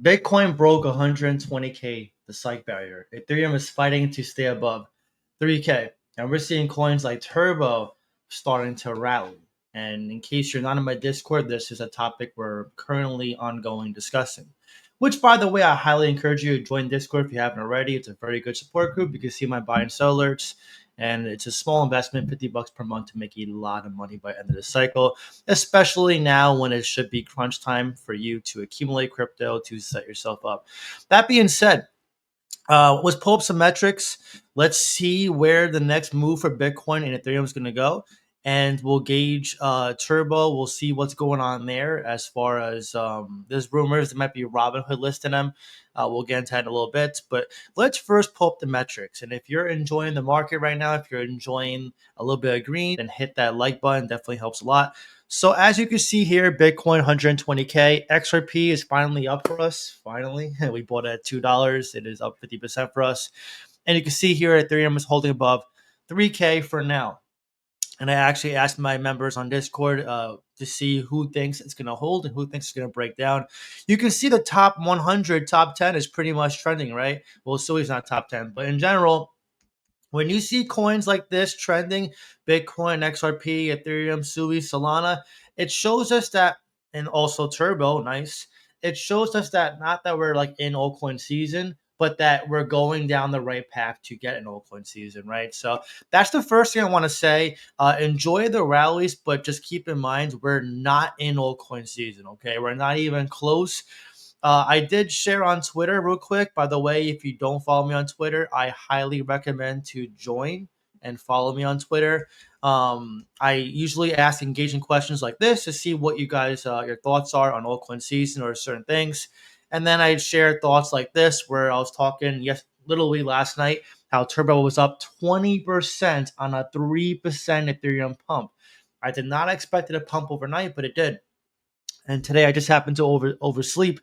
Bitcoin broke 120K, the psych barrier. Ethereum is fighting to stay above 3K. And we're seeing coins like Turbo starting to rally. And in case you're not in my Discord, this is a topic we're currently ongoing discussing. Which, by the way, I highly encourage you to join Discord if you haven't already. It's a very good support group. You can see my buy and sell alerts. And it's a small investment, $50 per month to make a lot of money by the end of the cycle, especially now when it should be crunch time for you to accumulate crypto to set yourself up. That being said, let's pull up some metrics. Let's see where the next move for Bitcoin and Ethereum is going to go. And we'll gauge Turbo. We'll see what's going on there as far as there's rumors there might be Robinhood listing them. We'll get into that in a little bit. But let's first pull up the metrics. And if you're enjoying the market right now, if you're enjoying a little bit of green, then hit that like button. Definitely helps a lot. So as you can see here, Bitcoin 120K, XRP is finally up for us. Finally, we bought it at $2. It is up 50% for us. And you can see here Ethereum is holding above 3K for now. And I actually asked my members on Discord to see who thinks it's going to hold and who thinks it's going to break down. You can see the top 100, top 10 is pretty much trending, right? Well, still he's not top 10, but in general, when you see coins like this trending, Bitcoin, XRP, Ethereum, Sui, Solana, it shows us that, and also Turbo, nice. It shows us that not that we're like in altcoin season, but that we're going down the right path to get an altcoin season, right? So that's the first thing I want to say. Enjoy the rallies, but just keep in mind we're not in altcoin season, okay? We're not even close. I did share on Twitter real quick. By the way, if you don't follow me on Twitter, I highly recommend to join and follow me on Twitter. I usually ask engaging questions like this to see what you guys, your thoughts are on altcoin season or certain things. And then I share thoughts like this where I was talking, literally last night, how Turbo was up 20% on a 3% Ethereum pump. I did not expect it to pump overnight, but it did. And today I just happened to oversleep,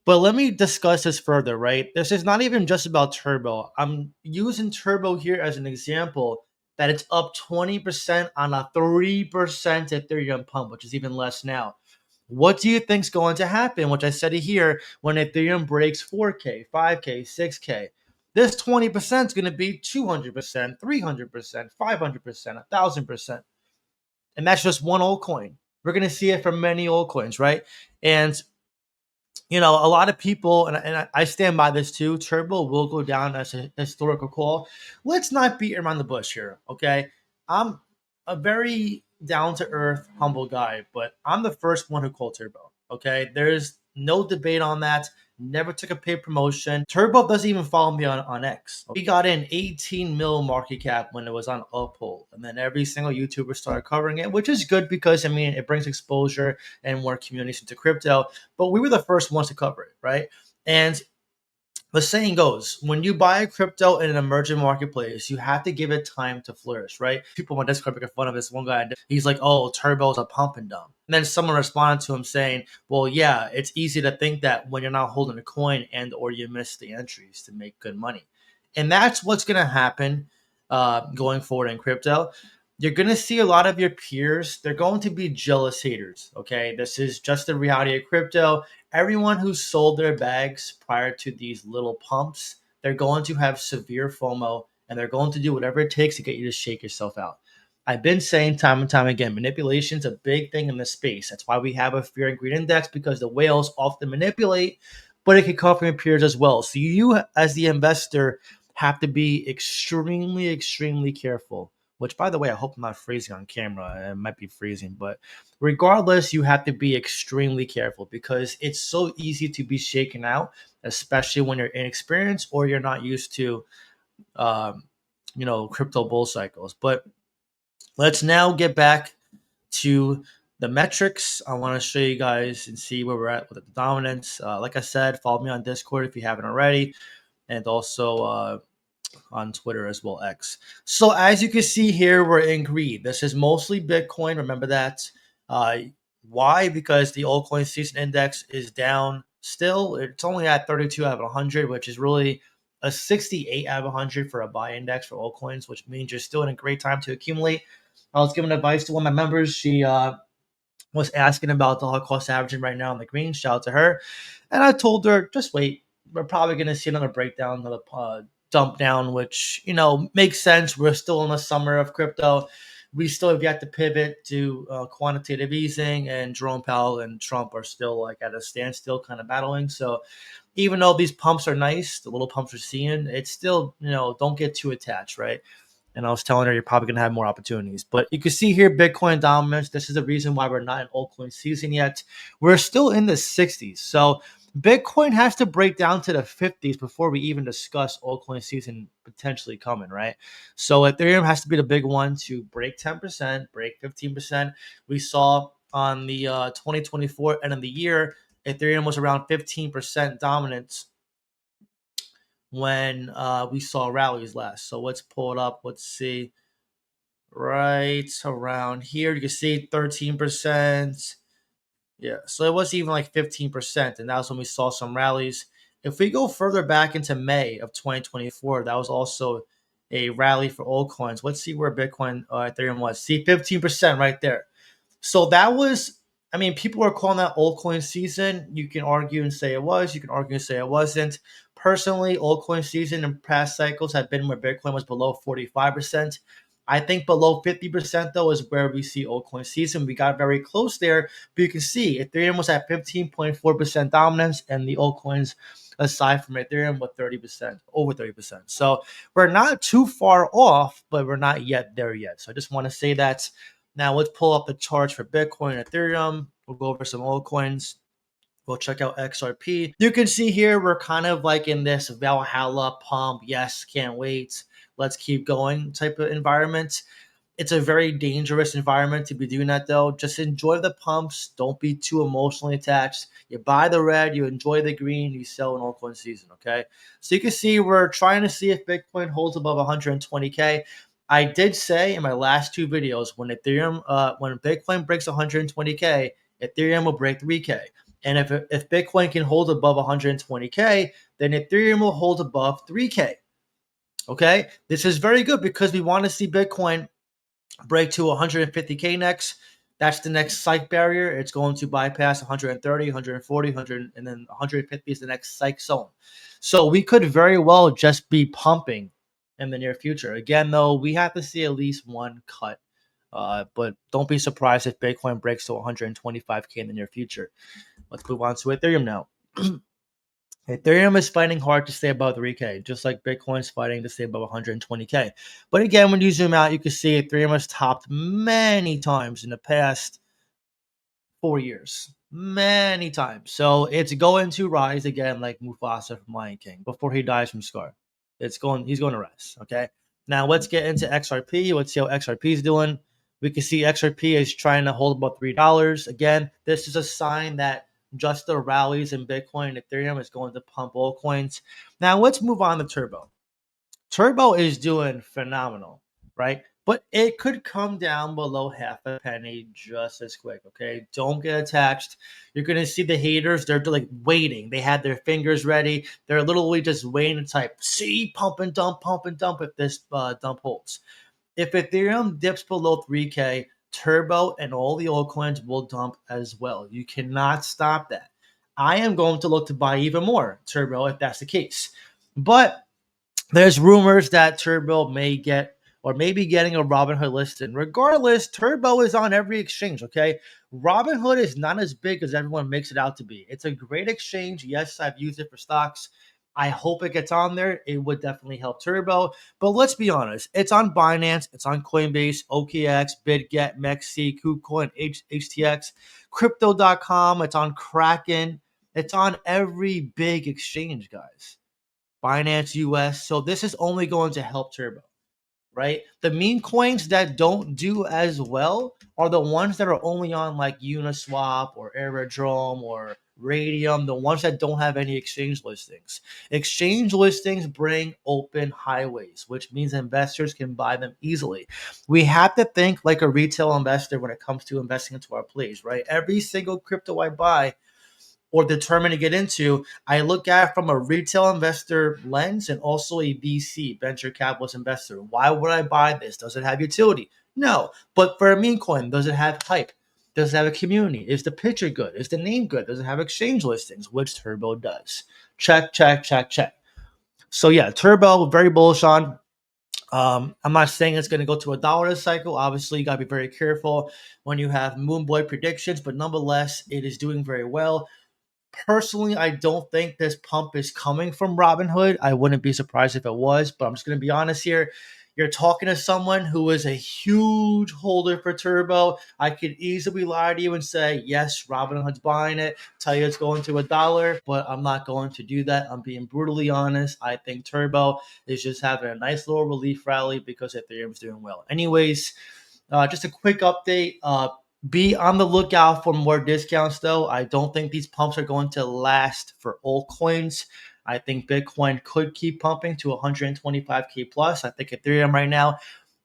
but let me discuss this further, right? This is not even just about Turbo. I'm using Turbo here as an example that it's up 20% on a 3% Ethereum pump, which is even less now. What do you think's going to happen? Which I said it here when Ethereum breaks 4K, 5K, 6K. This 20% is going to be 200%, 300%, 500%, 1,000%. And that's just one altcoin. We're going to see it for many altcoins, right? And a lot of people, and I stand by this too, Turbo will go down as a historical call. Let's not beat around the bush here, okay? I'm a very down to earth, humble guy, but I'm the first one who called Turbo, okay? There's no debate on that. Never took a paid promotion. Turbo doesn't even follow me on X. We got in 18 mil market cap when it was on Uphold, and then every single YouTuber started covering it, which is good because, I mean, it brings exposure and more communities into crypto, but we were the first ones to cover it, right? And the saying goes, when you buy a crypto in an emerging marketplace, you have to give it time to flourish, right? People on Discord making fun of this one guy. He's like, oh, Turbo's a pump and dump. And then someone responded to him saying, well, yeah, it's easy to think that when you're not holding a coin and or you miss the entries to make good money. And that's what's going to happen going forward in crypto. You're going to see a lot of your peers. They're going to be jealous haters. Okay. This is just the reality of crypto. Everyone who sold their bags prior to these little pumps, they're going to have severe FOMO and they're going to do whatever it takes to get you to shake yourself out. I've been saying time and time again, manipulation is a big thing in this space. That's why we have a fear and greed index, because the whales often manipulate, but it can come from your peers as well. So you, as the investor, have to be extremely, extremely careful. Which, by the way, I hope I'm not freezing on camera. It might be freezing, but regardless, you have to be extremely careful because it's so easy to be shaken out, especially when you're inexperienced or you're not used to, um, crypto bull cycles. But let's now get back to the metrics. I want to show you guys and see where we're at with the dominance. Like I said, follow me on Discord if you haven't already, and also on Twitter as well, X. So as you can see here, we're in greed. This is mostly Bitcoin. Remember that. Uh, why? Because the altcoin season index is down still. It's only at 32 out of 100, which is really a 68 out of 100 for a buy index for altcoins, which means you're still in a great time to accumulate. I was giving advice to one of my members. She was asking about dollar cost averaging right now in the green. Shout out to her. And I told her, just wait. We're probably going to see another breakdown, another dump down, which, makes sense. We're still in the summer of crypto. We still have yet to pivot to quantitative easing, and Jerome Powell and Trump are still like at a standstill kind of battling. So even though these pumps are nice, the little pumps we're seeing, it's still, don't get too attached, right? And I was telling her you're probably going to have more opportunities. But you can see here Bitcoin dominance. This is the reason why we're not in altcoin season yet. We're still in the 60s. So Bitcoin has to break down to the 50s before we even discuss altcoin season potentially coming, right? So Ethereum has to be the big one to break 10%, break 15%. We saw on the 2024 end of the year, Ethereum was around 15% dominance when we saw rallies last. So let's pull it up. Let's see. Right around here, you can see 13%. Yeah, so it was even like 15%, and that was when we saw some rallies. If we go further back into May of 2024, that was also a rally for altcoins. Let's see where Bitcoin, Ethereum was. See, 15% right there. So that was, I mean, people were calling that altcoin season. You can argue and say it was. You can argue and say it wasn't. Personally, altcoin season in past cycles have been where Bitcoin was below 45%. I think below 50% though is where we see altcoin season. We got very close there, but you can see Ethereum was at 15.4% dominance, and the altcoins aside from Ethereum with 30%, over 30%. So we're not too far off, but we're not yet there yet. So I just want to say that. Now let's pull up the charts for Bitcoin and Ethereum. We'll go over some altcoins. We'll check out XRP. You can see here we're kind of like in this Valhalla pump. Yes, can't wait. Let's keep going type of environment. It's a very dangerous environment to be doing that though. Just enjoy the pumps. Don't be too emotionally attached. You buy the red, you enjoy the green, you sell in altcoin season, okay? So you can see we're trying to see if Bitcoin holds above 120K. I did say in my last two videos when Bitcoin breaks 120K, Ethereum will break 3K. And if Bitcoin can hold above 120K, then Ethereum will hold above 3K. Okay? This is very good because we want to see Bitcoin break to 150K next. That's the next psych barrier. It's going to bypass 130, 140, 100, and then 150 is the next psych zone. So we could very well just be pumping in the near future. Again, though, we have to see at least one cut. But don't be surprised if Bitcoin breaks to 125K in the near future. Let's move on to Ethereum now. Ethereum is fighting hard to stay above 3K, just like Bitcoin's fighting to stay above 120K. But again, when you zoom out, you can see Ethereum has topped many times in the past 4 years. Many times. So it's going to rise again like Mufasa from Lion King before he dies from Scar. He's going to rise. Okay. Now let's get into XRP. Let's see how XRP is doing. We can see XRP is trying to hold about $3. Again, this is a sign that just the rallies in Bitcoin and Ethereum is going to pump altcoins. Now let's move on to Turbo. Turbo is doing phenomenal, right? But it could come down below half a penny just as quick, okay? Don't get attached. You're going to see the haters. They're like waiting. They had their fingers ready. They're literally just waiting to type, see, pump and dump if this dump holds. If Ethereum dips below 3K, Turbo and all the altcoins will dump as well. You cannot stop that. I am going to look to buy even more Turbo if that's the case. But there's rumors that Turbo may get or maybe getting a Robinhood listing. Regardless, Turbo is on every exchange, okay? Robinhood is not as big as everyone makes it out to be. It's a great exchange. Yes, I've used it for stocks. I hope it gets on there. It would definitely help Turbo. But let's be honest. It's on Binance. It's on Coinbase, OKX, BitGet, MEXC, KuCoin, HTX, Crypto.com. It's on Kraken. It's on every big exchange, guys. Binance US. So this is only going to help Turbo, right? The meme coins that don't do as well are the ones that are only on like Uniswap or Aerodrome or Radium, the ones that don't have any exchange listings. Exchange listings bring open highways, which means investors can buy them easily. We have to think like a retail investor when it comes to investing into our plays, right? Every single crypto I buy or determine to get into, I look at it from a retail investor lens and also a VC, venture capitalist investor. Why would I buy this? Does it have utility? No. But for a meme coin, does it have hype? Does it have a community? Is the picture good? Is the name good? Does it have exchange listings? Which Turbo does. Check, check, check, check. So yeah, Turbo, very bullish on. I'm not saying it's going to go to $1 this cycle. Obviously, you got to be very careful when you have Moonboy predictions, but nonetheless, it is doing very well. Personally, I don't think this pump is coming from Robinhood. I wouldn't be surprised if it was, but I'm just going to be honest here. You're talking to someone who is a huge holder for Turbo. I could easily lie to you and say, yes, Robinhood's buying it, tell you it's going to $1, but I'm not going to do that. I'm being brutally honest. I think Turbo is just having a nice little relief rally because Ethereum's doing well. Anyways, just a quick update. Be on the lookout for more discounts, though. I don't think these pumps are going to last for altcoins. I think Bitcoin could keep pumping to 125K plus. I think Ethereum right now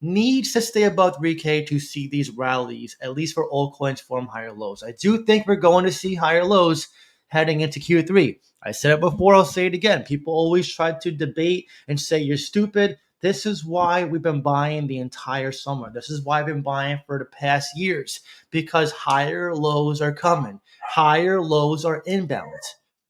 needs to stay above 3K to see these rallies, at least for altcoins form higher lows. I do think we're going to see higher lows heading into Q3. I said it before, I'll say it again. People always try to debate and say you're stupid. This is why we've been buying the entire summer. This is why I've been buying for the past years, because higher lows are coming. Higher lows are inbound.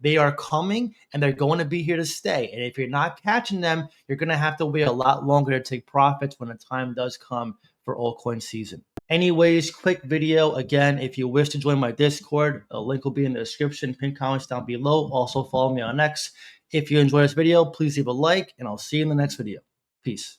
They are coming and they're going to be here to stay. And if you're not catching them, you're going to have to wait a lot longer to take profits when the time does come for altcoin season. Anyways, quick video. Again, if you wish to join my Discord, a link will be in the description, pinned comments down below. Also follow me on X. If you enjoyed this video, please leave a like and I'll see you in the next video. Peace.